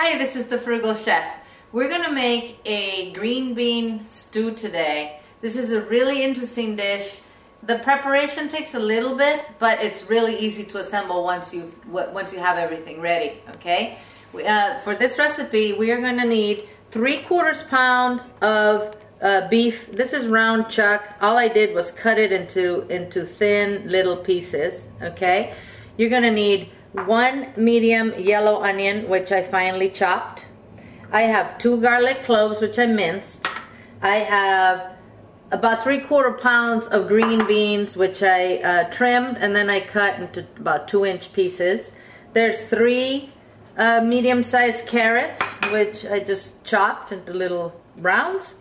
Hi, this is the Frugal Chef. We're gonna make a green bean stew today. This is a really interesting dish. The preparation takes a little bit, but it's really easy to assemble once you have everything ready, okay? For this recipe, we are gonna need 3/4 pound of beef. This is round chuck. All I did was cut it into thin little pieces, okay? You're gonna need 1 medium yellow onion, which I finely chopped. I have 2 garlic cloves, which I minced. I have about 3/4 pounds of green beans, which I trimmed, and then I cut into about 2-inch pieces. There's 3 medium-sized carrots, which I just chopped into little rounds.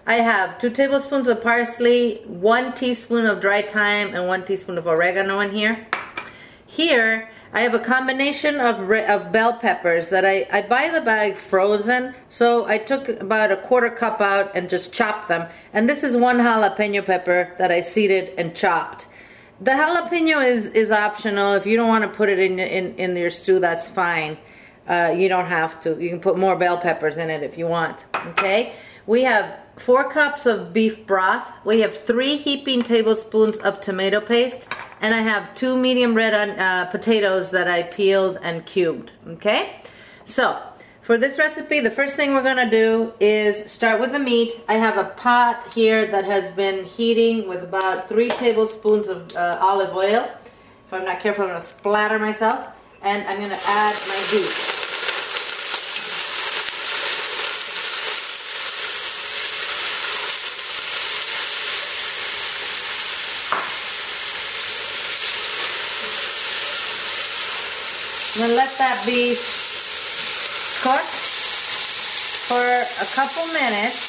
I have 2 tablespoons of parsley, 1 teaspoon of dry thyme, and 1 teaspoon of oregano in here. Here, I have a combination of bell peppers that I buy the bag frozen, so I took about 1/4 cup out and just chopped them. And this is 1 jalapeno pepper that I seeded and chopped. The jalapeno is optional. If you don't want to put it in your stew, that's fine. You don't have to. You can put more bell peppers in it if you want. Okay? We have 4 cups of beef broth. We have 3 heaping tablespoons of tomato paste. And I have 2 medium red potatoes that I peeled and cubed. Okay? So, for this recipe, the first thing we're going to do is start with the meat. I have a pot here that has been heating with about 3 tablespoons of olive oil. If I'm not careful, I'm going to splatter myself. And I'm going to add my beef. I'm going to let that beef cook for a couple minutes.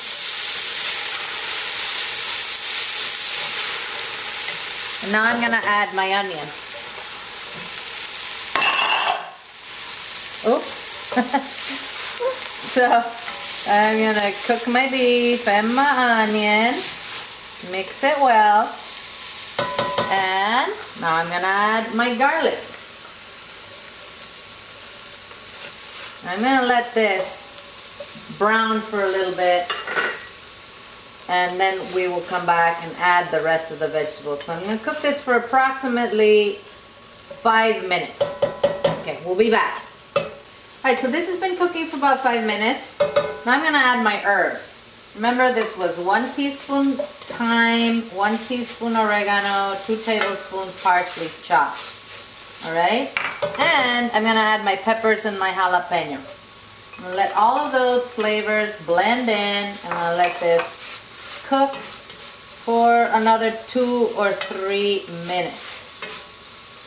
And now I'm going to add my onion. Oops. So I'm going to cook my beef and my onion. Mix it well. And now I'm going to add my garlic. I'm going to let this brown for a little bit, and then we will come back and add the rest of the vegetables. So I'm going to cook this for approximately 5 minutes. Okay, we'll be back. Alright, so this has been cooking for about 5 minutes. Now I'm going to add my herbs. Remember, this was 1 teaspoon thyme, 1 teaspoon oregano, 2 tablespoons parsley chopped. Alright, and I'm going to add my peppers and my jalapeno. I'm going to let all of those flavors blend in. I'm going to let this cook for another 2 or 3 minutes.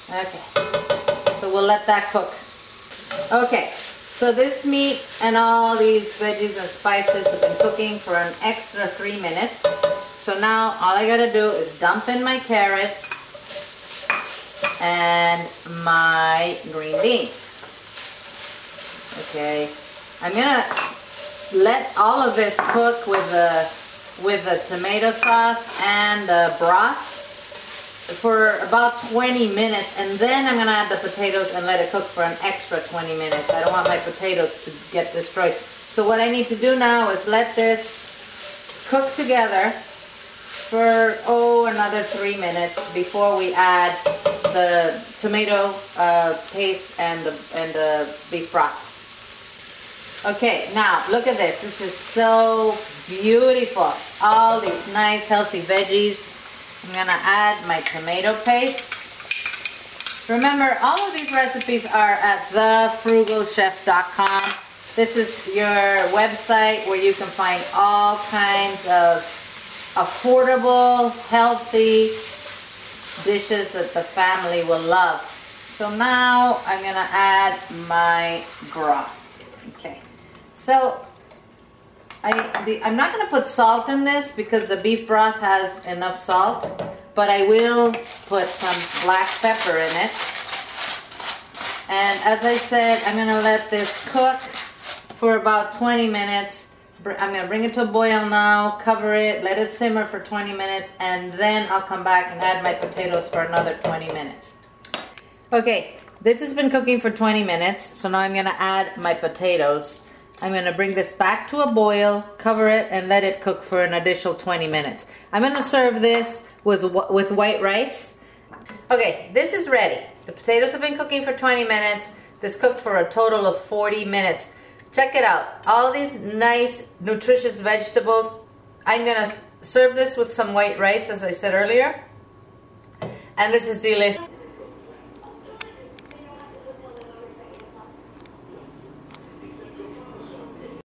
Okay, so we'll let that cook. Okay, so this meat and all these veggies and spices have been cooking for an extra 3 minutes. So now all I got to do is dump in my carrots and my green beans. Okay, I'm gonna let all of this cook with the tomato sauce and the broth for about 20 minutes, and then I'm gonna add the potatoes and let it cook for an extra 20 minutes. I don't want my potatoes to get destroyed. So what I need to do now is let this cook together for another 3 minutes before we add the tomato paste and the beef broth. Okay, now look at this. This is so beautiful. All these nice healthy veggies. I'm gonna add my tomato paste. Remember, all of these recipes are at thefrugalchef.com. This is your website where you can find all kinds of affordable, healthy dishes that the family will love. So now I'm going to add my broth. Okay, so I'm not going to put salt in this because the beef broth has enough salt, but I will put some black pepper in it. And as I said, I'm going to let this cook for about 20 minutes. I'm going to bring it to a boil now, cover it, let it simmer for 20 minutes, and then I'll come back and add my potatoes for another 20 minutes. Okay, This has been cooking for 20 minutes, so now I'm going to add my potatoes. I'm going to bring this back to a boil, cover it, and let it cook for an additional 20 minutes. I'm going to serve this with white rice. Okay, this is ready. The potatoes have been cooking for 20 minutes. This cooked for a total of 40 minutes. Check it out. All these nice, nutritious vegetables. I'm going to serve this with some white rice, as I said earlier. And this is delicious.